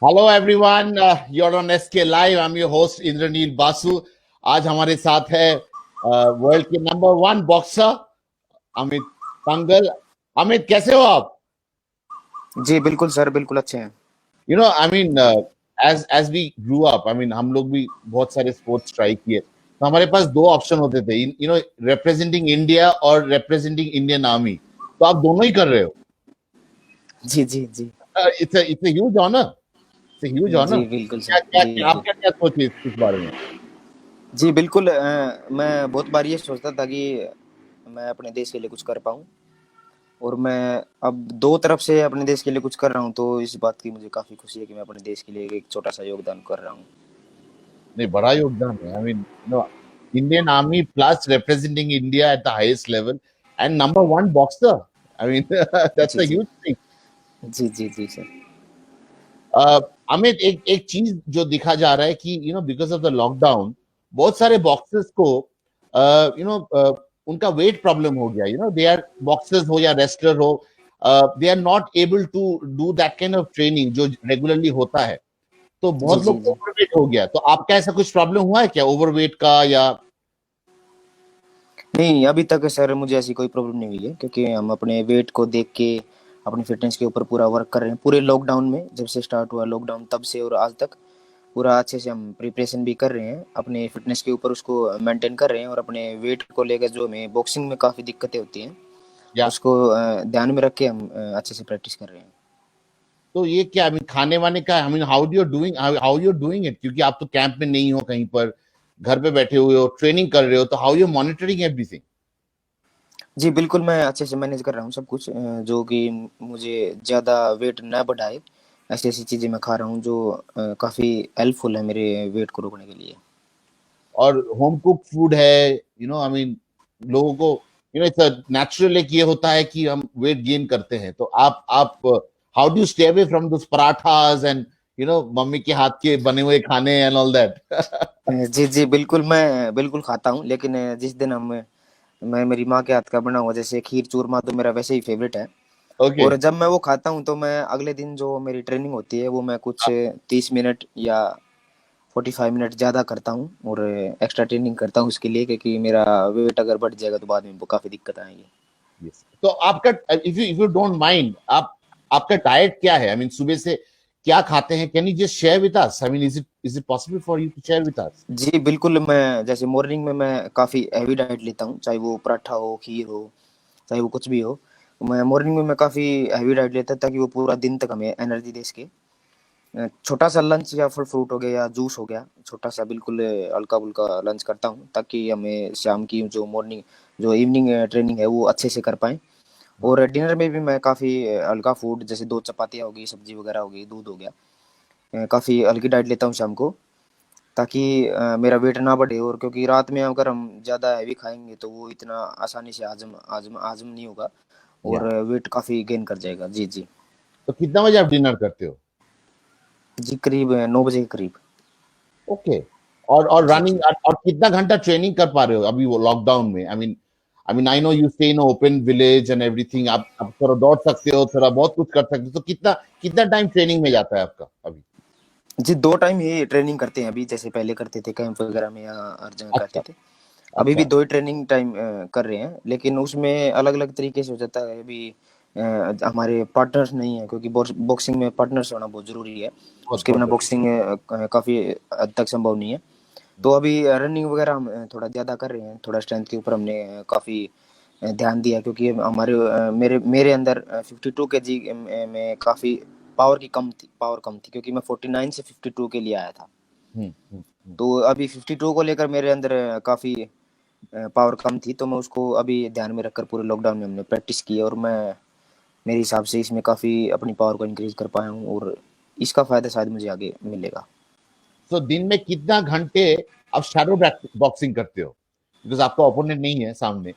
Hello everyone, you're on SK Live. I'm your host Indranil Basu. आज हमारे साथ है वर्ल्ड के number one boxer Amit Panghal. Amit, कैसे हो आप? जी बिल्कुल सर, बिल्कुल अच्छे हैं। I mean, as we grew up, I mean हम लोग भी बहुत सारे स्पोर्ट्स ट्राई किए, तो हमारे पास दो ऑप्शन होते थे, रिप्रेजेंटिंग इंडिया और रिप्रेजेंटिंग इंडियन आर्मी. तो आप दोनों ही कर रहे हो. जी, जी, जी। It's huge honour. It's huge जी, ऑनर. बिल्कुल क्या सर। क्या जी, आप जी। क्या सोचे इस बारे में? जी, बिल्कुल मैं बहुत बार ये सोचता था कि मैं अपने देश के लिए कुछ कर पाऊँ और मैं अब 2 तरफ से अपने देश के लिए कुछ कर रहा हूँ, तो इस बात की मुझे काफ़ी खुशी है कि मैं अपने देश के लिए एक छोटा-सा योगदान कर रहा हूँ। नहीं, बड़ा योगदान है. I mean, Indian army plus representing India at the highest level and number one boxer. I mean that's जी, अ जी। Huge thing. जी, जी, जी सर। अमित, एक एक चीज जो दिखा जा रहा है कि बिकॉज ऑफ द लॉकडाउन बहुत सारे बॉक्सर्स को उनका वेट प्रॉब्लम हो गया. दे आर बॉक्सर्स हो या रेसलर हो, they are not able to do that kind of training जो रेगुलरली होता है. तो जी, बहुत जी, लोग जी। ओवरवेट हो गया. तो आपका ऐसा कुछ प्रॉब्लम हुआ है क्या, ओवरवेट का या? नहीं, अभी तक सर मुझे ऐसी कोई प्रॉब्लम नहीं हुई है क्योंकि हम अपने वेट को देख के अपनी फ़िटनेस के ऊपर पूरा वर्क कर रहे हैं। पूरे लॉकडाउन में जब से स्टार्ट हुआ लॉकडाउन तब से और आज तक पूरा अच्छे से हम प्रिपरेशन भी कर रहे हैं, अपने फ़िटनेस के ऊपर उसको मेंटेन कर रहे हैं और अपने वेट को लेकर जो हमें बॉक्सिंग में काफ़ी दिक्कतें होती हैं, या उसको ध्यान में रख के हम अच्छे से प्रैक्टिस कर रहे हैं। तो ये क्या, आई मीन खाने वाने का, I mean how you doing it, क्योंकि आप तो कैंप में नहीं हो, कहीं पर घर पे बैठे हुए हो, ट्रेनिंग कर रहे हो, तो हाउ यू मॉनिटरिंग एवरीथिंग? जी, बिल्कुल मैं अच्छे से मैनेज कर रहा हूँ सब कुछ, जो कि मुझे ज़्यादा वेट ना बढ़ाए, ऐसी-ऐसी चीज़ें मैं खा रहा हूँ जो काफ़ी हेल्पफुल है मेरे वेट को रोकने के लिए। और होम कुक फूड है, आई मीन लोगों को, इट्स नेचुरल एक ये होता है कि हम वेट गेन करते हैं, तो आप how do stay away from those parathas and mummy के हाथ के बने हुए खाने एंड ऑल दैट? जी, जी, बिल्कुल मैं बिल्कुल खाता हूँ, लेकिन जिस दिन हम मैं मेरी माँ के हाथ का बना हुआ जैसे खीर चूरमा तो मेरा वैसे ही फेवरेट है ओके. और जब मैं वो खाता हूँ तो मैं अगले दिन जो मेरी ट्रेनिंग होती है वो मैं कुछ 30 मिनट या 45 मिनट ज़्यादा करता हूँ और एक्स्ट्रा ट्रेनिंग करता हूँ उसके लिए क्योंकि मेरा वेट अगर बढ़ जाएगा तो बाद में वो काफ़ी दिक्कत आएगी। Yes. तो आपका, इफ यू डोंट माइंड, आप आपका डाइट क्या है? आई मीन सुबह से क्या खाते हैं? Can you just share with us? I mean is it possible for you to share with us? जी बिल्कुल, मैं जैसे मॉर्निंग में मैं काफ़ी हैवी डाइट लेता हूँ, चाहे वो पराठा हो, खीर हो, चाहे वो कुछ भी हो। मैं मॉर्निंग में मैं काफ़ी हैवी डाइट लेता हूँ ताकि वो पूरा दिन तक हमें एनर्जी दे सके। छोटा सा लंच या फिर फ्रूट हो गया या जूस हो गया, छोटा सा बिल्कुल हल्का फुल्का लंच करता हूँ ताकि हमें शाम की जो इवनिंग ट्रेनिंग है वो अच्छे से कर पाएँ। और डिनर में भी मैं काफ़ी हल्का फूड जैसे दो चपातियाँ हो गई, सब्जी वगैरह हो गई, दूध हो गया, काफ़ी हल्की डाइट लेता हूँ शाम को ताकि मेरा वेट ना बढ़े और क्योंकि रात में अगर हम ज़्यादा हैवी खाएंगे तो वो इतना आसानी से हजम हजम हजम नहीं होगा या, और वेट काफ़ी गेन कर जाएगा। जी जी। तो कितना बजे आप डिनर करते हो? जी करीब 9 बजे के करीब। ओके. और जी रनिंग, जी। और कितना घंटा ट्रेनिंग कर पा रहे हो अभी वो लॉकडाउन में? I mean I know you stay in open village and everything. आप थोड़ा दौड़ सकते हो, थोड़ा बहुत कुछ कर सकते हो, तो कितना कितना टाइम ट्रेनिंग में जाता है आपका अभी? जी 2 टाइम ही ट्रेनिंग करते हैं अभी, जैसे पहले करते थे कैंप वगैरह में या हर जगह करते अच्छा. थे। अभी भी अच्छा. 2 ही ट्रेनिंग टाइम कर रहे हैं, लेकिन उसमें अलग-अलग तरीके से हो जाता है। अभी हमारे पार्टनर्स नहीं है क्योंकि बॉक्सिंग में पार्टनर्स होना बहुत ज़रूरी है। बहुत उसके बहुत बिना जरूरी. बॉक्सिंग काफ़ी हद तक संभव नहीं है। तो अभी रनिंग वगैरह हम थोड़ा ज़्यादा कर रहे हैं, थोड़ा स्ट्रेंथ के ऊपर हमने काफ़ी ध्यान दिया क्योंकि मेरे मेरे अंदर 52 केजी में काफ़ी पावर कम थी क्योंकि मैं 49 से 52 के लिए आया था। हम्म. तो अभी 52 को लेकर मेरे अंदर काफ़ी पावर कम थी, तो मैं उसको अभी ध्यान में रखकर पूरे लॉकडाउन में हमने प्रैक्टिस की और मैं मेरे हिसाब से इसमें काफ़ी अपनी पावर को इंक्रीज़ कर पाया हूँ और इसका फ़ायदा शायद मुझे आगे मिलेगा। तो दिन में कितना घंटे आप शैडो बॉक्सिंग करते हो, बिकॉज आपका ओपोनेंट नहीं है सामने?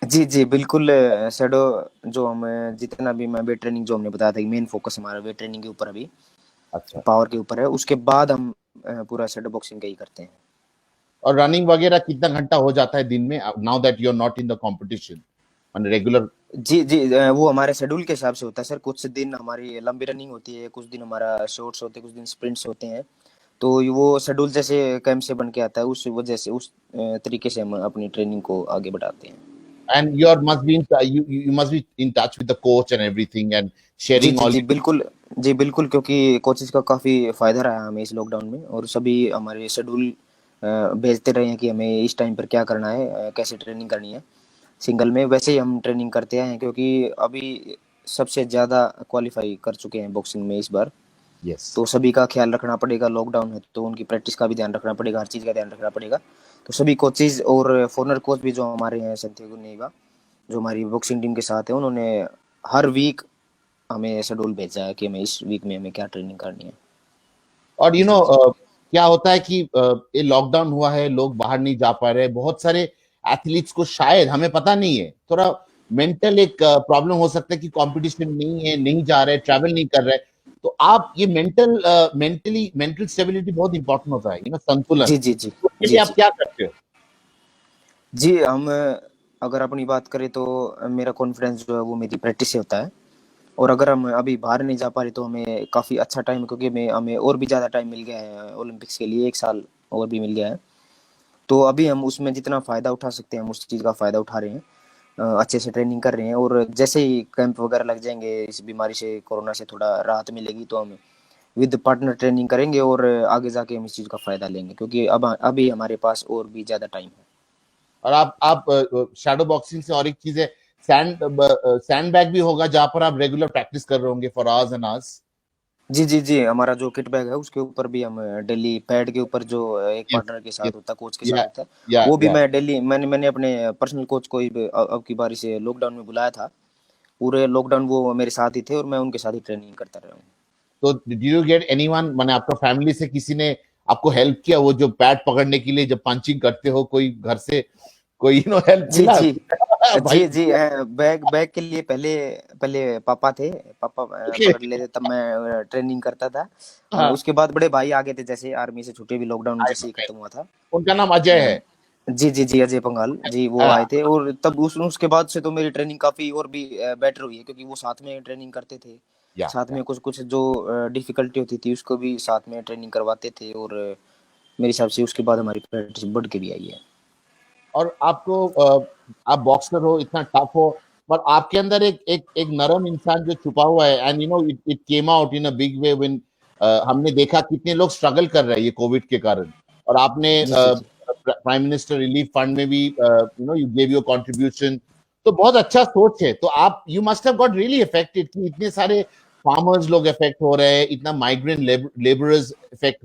जी, जी, बिल्कुल शैडो जो हम जितना भी मैं वेट ट्रेनिंग जो हमने बताया था कि मेन फ़ोकस हमारा वेट ट्रेनिंग के ऊपर अभी अच्छा. पावर के ऊपर है, उसके बाद हम पूरा शैडो बॉक्सिंग का ही करते हैं। और रनिंग वगैरह कितना घंटा हो जाता है दिन में, now that you are not in the competition? On regular? जी जी, वो हमारे शेड्यूल के हिसाब से होता है सर। कुछ दिन हमारी लंबी रनिंग होती है, कुछ दिन हमारा शॉर्ट्स होते हैं, कुछ दिन स्प्रिंट्स होते हैं। तो वो शेड्यूल जैसे कैंप से बन के आता है, उस वजह से उस तरीके से हम अपनी ट्रेनिंग को आगे बढ़ाते हैं। And you must be in touch with the coach and everything and ji sharing ji all. जी बिल्कुल। जी बिल्कुल, क्योंकि कोचेस का काफ़ी फ़ायदा रहा हमें इस लॉकडाउन में, और सभी हमारे शेड्यूल भेजते रहे हैं कि हमें इस टाइम पर क्या करना है, कैसे ट्रेनिंग करनी है। सिंगल में वैसे ही हम ट्रेनिंग करते हैं, क्योंकि अभी सबसे ज़्यादा क्वालिफाई कर चुके हैं बॉक्सिंग में इस बार। Yes. तो सभी का ख्याल रखना पड़ेगा, लॉकडाउन है तो उनकी प्रैक्टिस का भी ध्यान रखना पड़ेगा, हर चीज़ का ध्यान रखना पड़ेगा। तो सभी कोचेज और फॉरनर कोच भी जो हमारे हैं, संत्यागो नेगा, जो हमारी बॉक्सिंग टीम के साथ है, उन्होंने हर वीक हमें शेड्यूल भेजा है कि हमें इस वीक में हमें क्या ट्रेनिंग करनी है। और जी जी क्या होता है कि ये लॉकडाउन हुआ है, लोग बाहर नहीं जा पा रहे, बहुत सारे एथलीट्स को शायद, हमें पता नहीं है, थोड़ा मेंटल एक प्रॉब्लम हो सकता है कि कंपटीशन नहीं है, नहीं जा रहे, ट्रैवल नहीं कर रहे। तो आप ये मेंटल स्टेबिलिटी बहुत इंपॉर्टेंट होता है, संतुलन, जी जी जी तो उसके जी लिए आप जी क्या करते हो? जी। हम अगर अपनी बात करें तो मेरा कॉन्फिडेंस जो है वो मेरी प्रैक्टिस से होता है। और अगर हम अभी बाहर नहीं जा पा रहे तो हमें काफ़ी अच्छा टाइम, क्योंकि हमें हमें और भी ज़्यादा टाइम मिल गया है ओलंपिक्स के लिए, 1 साल और भी मिल गया है। तो अभी हम उसमें जितना फ़ायदा उठा सकते हैं हम उस चीज़ का फ़ायदा उठा रहे हैं। अच्छे से ट्रेनिंग कर रहे हैं, और जैसे ही कैंप वगैरह लग जाएंगे, इस बीमारी से, कोरोना से थोड़ा राहत मिलेगी, तो हम विद पार्टनर ट्रेनिंग करेंगे और आगे जाके हम इस चीज़ का फ़ायदा लेंगे, क्योंकि अब अभी हमारे पास और भी ज़्यादा टाइम है। और आप शैडो बॉक्सिंग से और एक चीज है, सैंड बैग भी होगा जहां पर आप रेगुलर प्रैक्टिस कर रहे होंगे फॉर आवर्स एंड आवर्स? जी जी जी, हमारा जो किट बैग है उसके ऊपर भी हम डेली पैड के ऊपर जो एक यस, पार्टनर के यस, साथ होता है, कोच के साथ या होता है, या वो भी या मैं डेली, मैंने अपने पर्सनल कोच को ही अब की बारी से लॉकडाउन में बुलाया था। पूरे लॉकडाउन वो मेरे साथ ही थे और मैं उनके साथ ही ट्रेनिंग करता रहा हूँ। तो डिड यू गेट एनीवन, माने आपका फैमिली से किसी ने आपको हेल्प किया, वो जो पैड पकड़ने के लिए जब पंचिंग करते हो, कोई घर से कोई हेल्प जी मिला? जी भाई, जी जी, बैग बैग के लिए पहले पहले पापा थे। पापा ओके, पकड़ लेते तब मैं ट्रेनिंग करता था। हाँ, उसके बाद बड़े भाई आ गए थे, जैसे आर्मी से छुट्टी भी लॉकडाउन आई जैसे नो, ही खत्म हुआ था। उनका नाम अजय है। जी जी जी, अजय पंघाल जी, वो आए हाँ, थे, और तब उस उसके बाद से तो मेरी ट्रेनिंग काफ़ी और भी बेटर हुई है, क्योंकि वो साथ में ट्रेनिंग करते थे। साथ या में कुछ कुछ जो डिफिकल्टी होती थी उसको भी साथ में ट्रेनिंग करवाते थे, और मेरे हिसाब से उसके बाद हमारी प्रैक्टिस बढ़ के भी आई है। और आपको आप बॉक्सर हो, इतना टफ हो, पर आपके अंदर एक एक एक नरम इंसान जो छुपा हुआ है, and it it came out in a big way when हमने देखा कितने लोग स्ट्रगल कर रहे हैं ये कोविड के कारण। और आपने जी जी जी प्राइम मिनिस्टर रिलीफ फंड में भी यू गेव योर कंट्रीब्यूशन। तो बहुत अच्छा सोच है। तो आप, you must have got really affected कि इतने सारे फार्मर्स लोग इफेक्ट हो रहे हैं, इतना माइग्रेंट लेबरर्स इफेक्ट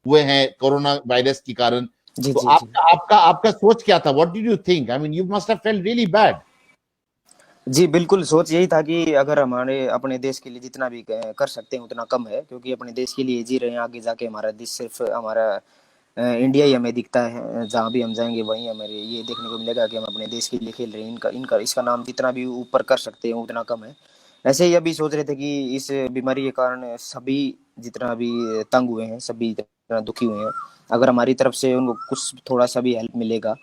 हुए हैं कोरोना वायरस के कारण। जी तो जी जी आपका आपका आपका सोच क्या था? What did you think? I mean, you must have felt really bad. जी बिल्कुल, सोच यही था कि अगर हमारे अपने देश के लिए जितना भी कर सकते हैं उतना कम है, क्योंकि अपने देश के लिए जी रहे हैं। आगे जाके हमारा देश सिर्फ हमारा इंडिया ही हमें दिखता है, जहाँ भी हम जाएंगे वहीं हमें ये देखने को मिलेगा कि हम अपने देश के लिए खेल रहे हैं। इनका इनका इसका नाम जितना भी ऊपर कर सकते हैं उतना कम है। ऐसे ही अभी सोच रहे थे कि इस बीमारी के कारण सभी जितना भी तंग हुए हैं, सभी इतना दुखी हुए हैं, अगर हमारी तरफ से उनको कुछ थोड़ा सा भी हेल्प मिलेगा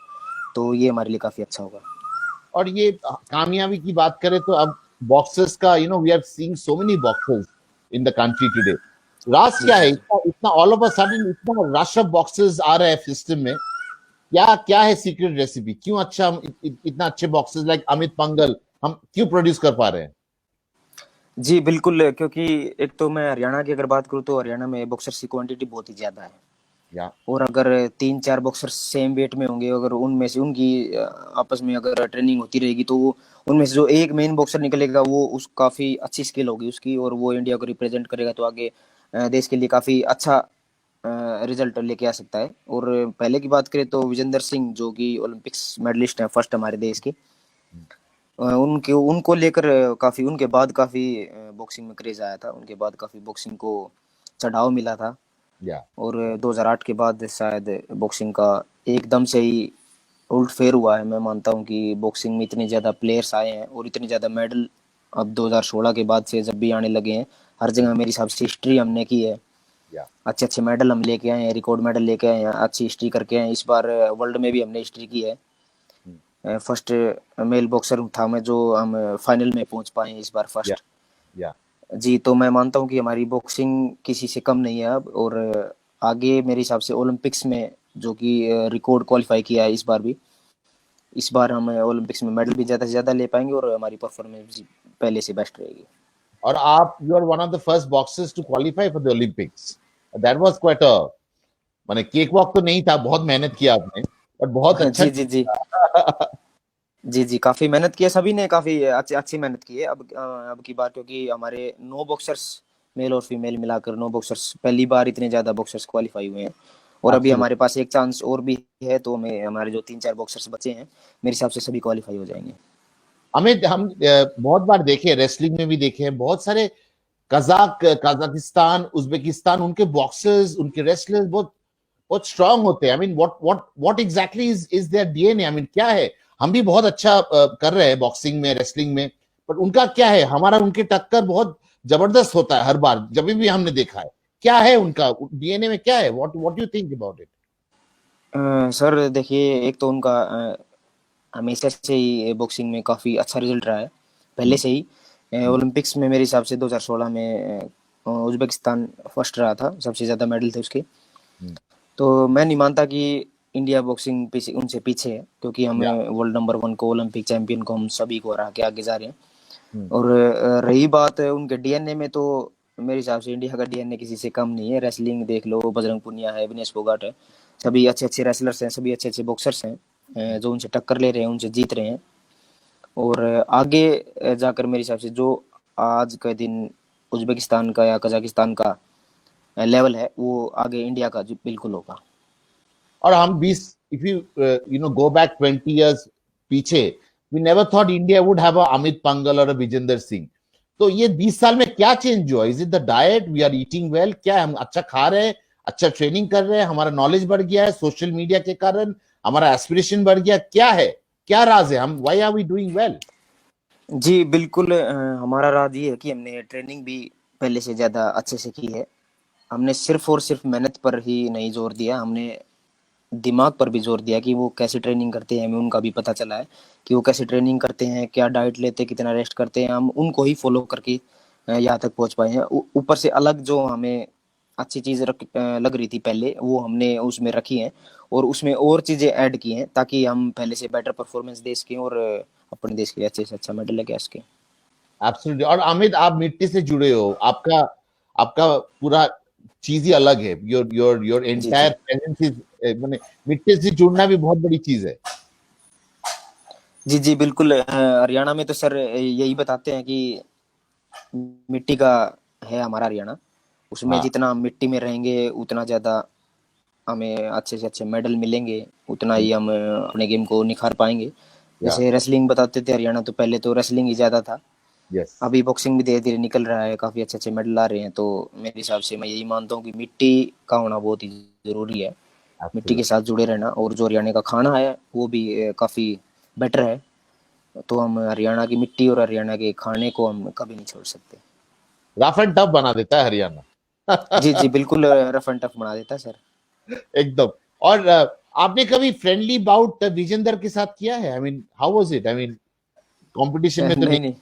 तो ये हमारे लिए काफ़ी अच्छा होगा। और ये कामयाबी की बात करें तो अब बॉक्सर्स का, we are seeing so many boxers in the country today. राज जी क्या जी है, जी इतना इतना ऑल ऑफ अ सडन इतना रश ऑफ बॉक्सर्स आ रहा है सिस्टम में? क्या क्या है सीक्रेट रेसिपी? क्यों अच्छा हम इतना अच्छे बॉक्सर्स लाइक अमित पंगल हम क्यों प्रोड्यूस कर पा रहे हैं? जी बिल्कुल, क्योंकि एक तो मैं हरियाणा की अगर बात करूँ तो हरियाणा में बॉक्सर्स की क्वांटिटी बहुत ही ज़्यादा है। या और अगर 3-4 बॉक्सर्स सेम वेट में होंगे, अगर उनमें से उनकी आपस में अगर ट्रेनिंग होती रहेगी, तो वो उनमें से जो एक मेन बॉक्सर निकलेगा वो उस काफ़ी अच्छी स्किल होगी उसकी, और वो इंडिया को रिप्रेजेंट करेगा, तो आगे देश के लिए काफ़ी अच्छा रिजल्ट लेके आ सकता है। और पहले की बात करें तो विजेंदर सिंह जो कि ओलंपिक्स मेडलिस्ट हैं फर्स्ट हमारे देश के, उनके उनको लेकर काफ़ी, उनके बाद काफ़ी बॉक्सिंग में क्रेज आया था, उनके बाद काफ़ी बॉक्सिंग को चढ़ाव मिला था। या और 2008 के बाद शायद बॉक्सिंग का एकदम से ही उल्ट फेर हुआ है। मैं मानता हूँ कि बॉक्सिंग में इतने ज़्यादा प्लेयर्स आए हैं और इतने ज़्यादा मेडल अब 2016 के बाद से जब भी आने लगे हैं, हर जगह मेरे हिसाब से हिस्ट्री हमने की है। या अच्छे अच्छे मेडल हम लेके आए हैं, रिकॉर्ड मेडल लेके आए हैं, अच्छी हिस्ट्री करके आए हैं। इस बार वर्ल्ड में भी हमने हिस्ट्री की है। फर्स्ट मेल बॉक्सर था मैं जो हम फाइनल में पहुंच पाए इस बार या फर्स्ट। या जी, तो मैं मानता हूँ कि हमारी बॉक्सिंग किसी से कम नहीं है अब, और आगे मेरे हिसाब से ओलंपिक्स में जो कि रिकॉर्ड क्वालिफाई किया है इस बार भी, इस बार हम ओलंपिक्स में मेडल भी ज़्यादा से ज़्यादा ले पाएंगे और हमारी परफॉर्मेंस भी पहले से बेस्ट रहेगी। और आप you are one of the first boxers to qualify for the Olympics, that was quite a, माने केक वॉक तो नहीं था, बहुत मेहनत किया आपने, बट बहुत अच्छा जी जी जी जी जी, काफी मेहनत की है सभी ने, काफी अच्छी अच्छी मेहनत की है। अब की बार क्योंकि हमारे 9 बॉक्सर्स, मेल और फीमेल मिलाकर 9 बॉक्सर्स, पहली बार इतने ज्यादा बॉक्सर्स क्वालिफाई हुए हैं, और अभी एब्सोल्युटली। हमारे पास एक चांस और भी है, तो हमें हमारे जो 3-4 बॉक्सर्स बचे हैं मेरे हिसाब से सभी क्वालिफाई हो जाएंगे। हमें हम बहुत बार देखे, रेसलिंग में भी देखे हैं, बहुत सारे कजाकिस्तान, उज्बेकिस्तान, उनके बॉक्सर्स, उनके रेसलर्स बहुत बहुत स्ट्रांग होते हैं। I mean what exactly is there DNA, I mean क्या है? हम भी बहुत अच्छा कर रहे हैं बॉक्सिंग में, रेसलिंग में, बट उनका क्या है? हमारा उनके टक्कर बहुत जबरदस्त होता है हर बार, जब भी हमने देखा है। क्या है उनका डीएनए में, क्या है? What you think about it? Sir देखिए, एक तो उनका हमेशा से ही बॉक्सिंग में काफी अच्छा रिजल्ट रहा है, पहले से ही। ओलंपिक्स में मेरे हिसाब से 2016 में उज्बेकिस्तान फर्स्ट रहा था, सबसे ज्यादा मेडल थे उसके। तो मैं नहीं मानता कि इंडिया बॉक्सिंग पीछे उनसे पीछे है, क्योंकि हम या वर्ल्ड नंबर 1 को, ओलंपिक चैंपियन को हम सभी को हरा के आगे जा रहे हैं। और रही बात उनके डीएनए में, तो मेरे हिसाब से इंडिया का डीएनए किसी से कम नहीं है। रेसलिंग देख लो, बजरंग पुनिया है, विनेश फोगाट है, सभी अच्छे अच्छे रेसलर्स हैं, सभी अच्छे अच्छे बॉक्सर्स हैं, जो उनसे टक्कर ले रहे हैं, उनसे जीत रहे हैं। और आगे जाकर मेरे हिसाब से जो आज के दिन उज्बेकिस्तान का या कजाकिस्तान का लेवल है, वो आगे इंडिया का बिल्कुल होगा। और हम 20, if you you know go back 20 years पीछे, we never thought India would have a Amit Panghal और अ विजेंदर सिंह। तो ये 20 साल में क्या चेंज हुआ? Is it the diet, we are eating well, क्या हम अच्छा खा रहे हैं, अच्छा ट्रेनिंग कर रहे हैं, हमारा नॉलेज बढ़ गया है सोशल मीडिया के कारण, हमारा एस्पिरेशन बढ़ गया, क्या है? क्या राज है? हम why are we doing well? जी बिल्कुल, हमारा राज ये है कि हमने ट्रेनिंग भी पहले से ज़्यादा अच्छे से की है। हमने सिर्फ और सिर्फ मेहनत पर ही नहीं जोर दिया, हमने दिमाग पर भी जोर दिया कि वो कैसे ट्रेनिंग करते हैं, हमें उनका भी पता चला है कि वो कैसे ट्रेनिंग करते हैं, क्या डाइट लेते हैं, कितना रेस्ट करते हैं। हम उनको ही फॉलो करके यहाँ तक पहुँच पाए हैं। ऊपर से अलग जो हमें अच्छी चीज़ लग रही थी पहले, वो हमने उसमें रखी हैं, और उसमें और चीज़ें ऐड की हैं, ताकि हम पहले से बेटर परफॉर्मेंस दे सकें और अपने देश के लिए अच्छे से अच्छा मेडल लेके आ सकें। एब्सोल्युटली। और अमित, आप मिट्टी से जुड़े हो, आपका आपका पूरा चीज ही अलग है। योर जी एंटायर जी प्रेजेंस इज, मैंने, मिट्टी से जुड़ना भी बहुत बड़ी चीज है। जी जी बिल्कुल, हरियाणा में तो सर यही बताते हैं कि मिट्टी का है हमारा हरियाणा, उसमें हाँ। जितना हम मिट्टी में रहेंगे उतना ज़्यादा हमें अच्छे से अच्छे मेडल मिलेंगे, उतना ही हम अपने गेम को निखार पाएंगे। या जैसे रेसलिंग बताते थे हरियाणा, तो पहले तो रेसलिंग ही ज़्यादा था, यस। अभी बॉक्सिंग भी धीरे धीरे निकल रहा है, काफ़ी अच्छे अच्छे मेडल आ रहे हैं। तो मेरे हिसाब से मैं यही मानता हूँ कि मिट्टी का होना बहुत ही ज़रूरी है, मिट्टी के एब्सोल्युटली। साथ जुड़े रहना। और जो हरियाणा का खाना है वो भी काफ़ी बेटर है, तो हम हरियाणा की मिट्टी और हरियाणा के खाने को हम कभी नहीं छोड़ सकते। रफ एंड टफ बना देता है जी हरियाणा। जी बिल्कुल, रफ एंड टफ बना देता है सर। एकदम। और आपने कभी फ्रेंडली बाउट विजेंदर के साथ किया है? I mean how was it? I mean competition में तो नहीं? नहीं नहीं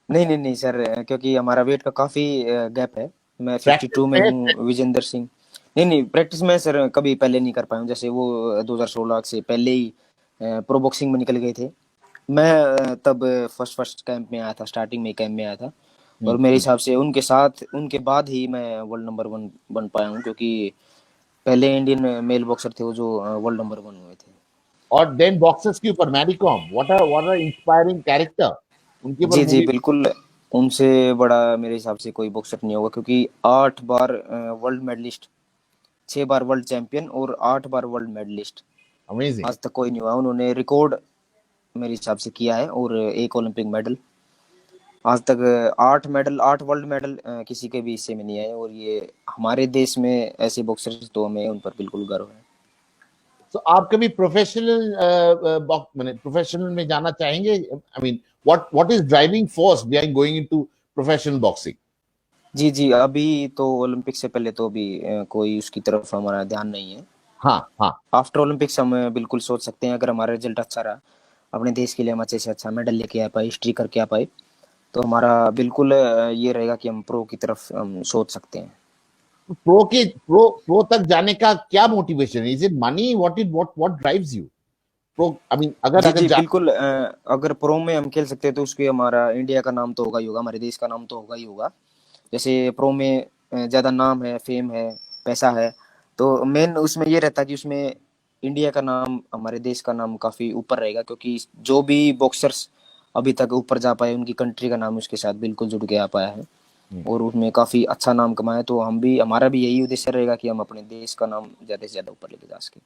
नहीं नहीं नहीं सर, क्योंकि हमारा वेट का काफ़ी गैप है। मैं 52 प्रैक्टिस में में? हूँ, विजेंदर सिंह। नहीं नहीं, प्रैक्टिस में सर कभी पहले नहीं कर पाया हूँ, जैसे वो 2016 से पहले ही प्रो बॉक्सिंग में निकल गए थे। मैं तब फर्स्ट फर्स्ट कैंप में आया था, स्टार्टिंग में कैंप में आया था, और मेरे हम्म। हिसाब से उनके साथ उनके बाद ही मैं वर्ल्ड नंबर 1 बन पाया हूँ, क्योंकि पहले इंडियन मेल बॉक्सर थे वो जो वर्ल्ड नंबर 1 हुए थे। और देन बॉक्सर्स के ऊपर Mary Kom, what are inspiring character, उनके ऊपर जी जी मूवी। बिल्कुल, उनसे बड़ा मेरे हिसाब से कोई बॉक्सर नहीं होगा, क्योंकि 8 बार वर्ल्ड मेडलिस्ट, 6 बार वर्ल्ड चैंपियन और 8 बार वर्ल्ड मेडलिस्ट, अमेजिंग। आज तक कोई नहीं हुआ। उन्होंने रिकॉर्ड मेरे हिसाब से किया है, और एक ओलंपिक मेडल, आज तक 8 मेडल, 8 वर्ल्ड मेडल किसी के भी हिस्से में नहीं आए, और ये हमारे देश में ऐसे बॉक्सर्स, तो हमें उन पर बिल्कुल गर्व है। तो आप कभी प्रोफेशनल मैंने प्रोफेशनल में जाना चाहेंगे? I mean what is driving force behind going into professional boxing? जी जी, अभी तो ओलंपिक से पहले तो अभी कोई उसकी तरफ हमारा ध्यान नहीं है। हाँ हाँ। आफ्टर ओलंपिक्स हम बिल्कुल सोच सकते हैं, अगर हमारा रिजल्ट अच्छा रहा, अपने देश के लिए हम अच्छे से अच्छा मेडल लेके आ पाए, हिस्ट्री करके आ पाए, तो हमारा बिल्कुल ये रहेगा कि हम प्रो की तरफ हम सोच सकते हैं। प्रो तक जाने का क्या मोटिवेशन है? Is it money? What drives you? Pro I mean अगर जी अगर जी जा बिल्कुल, अगर प्रो में हम खेल सकते हैं तो उसके हमारा इंडिया का नाम तो होगा ही होगा, हमारे देश का नाम तो होगा ही होगा। जैसे प्रो में ज़्यादा नाम है, फेम है, पैसा है, तो मेन उसमें ये रहता है कि उसमें इंडिया का नाम, हमारे देश का नाम काफ़ी ऊपर रहेगा, क्योंकि जो भी बॉक्सर्स अभी तक ऊपर जा पाए उनकी कंट्री का नाम उसके साथ बिल्कुल जुड़ के आ पाया है, और उसमें काफ़ी अच्छा नाम कमाया। तो हम भी, हमारा भी यही उद्देश्य रहेगा कि हम अपने देश का नाम ज़्यादा से ज़्यादा ऊपर लेके जा सकें।